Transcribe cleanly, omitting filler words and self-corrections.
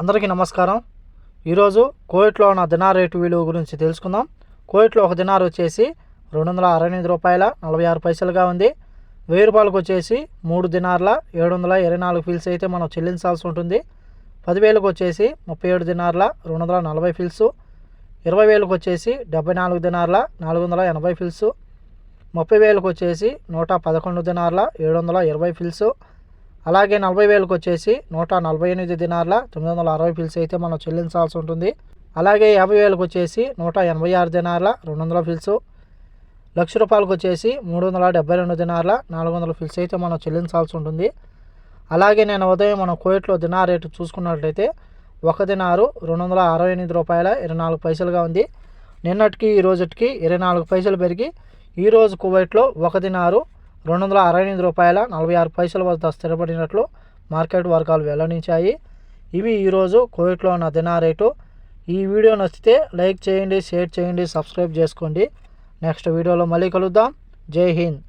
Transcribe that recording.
అందరికీ నమస్కారం. ఈరోజు కువైట్లో ఉన్న దినార్ రేటు విలువ గురించి తెలుసుకుందాం. కువైట్లో ఒక దినార్ వచ్చేసి 268 రూపాయల 46 పైసలుగా ఉంది. 1000 రూపాయలకు వచ్చేసి 3 దినార్ల 724 ఫిల్స్ అయితే మనం చెల్లించాల్సి ఉంటుంది. 10,000కు వచ్చేసి 37 దినార్ల 240 ఫిల్స్, 20,000కు వచ్చేసి 74 దినార్ల 480 ఫిల్స్, 30,000కు వచ్చేసి 111 దినార్ల 720 ఫిల్స్, అలాగే 40,000కు వచ్చేసి 148 దినార్ల 960 ఫిల్స్ అయితే మనం చెల్లించాల్సి ఉంటుంది. అలాగే 50,000కు వచ్చేసి 186 దినార్ల 200 ఫిల్స్, 1,00,000 రూపాయలకు వచ్చేసి 372 దినార్ల 400 ఫిల్స్ అయితే మనం చెల్లించాల్సి ఉంటుంది. అలాగే నేను ఉదయం మనం కువైట్లో దినార్ రేటు చూసుకున్నట్లయితే ఒక దినారు 268 రూపాయల 24 పైసలుగా ఉంది. నిన్నటికి ఈ రోజుకి 24 పైసలు పెరిగి ఈరోజు కువైట్లో ఒక దినారు 268 రూపాయల 46 పైసల వద్ద స్థిరపడినట్లు మార్కెట్ వర్గాలు వెల్లడించాయి. ఇవి ఈరోజు కువైట్లో ఉన్న దినార్ రేటు. ఈ వీడియో నచ్చితే లైక్ చేయండి, షేర్ చేయండి, సబ్స్క్రైబ్ చేసుకోండి. నెక్స్ట్ వీడియోలో మళ్ళీ కలుద్దాం. జై హింద్.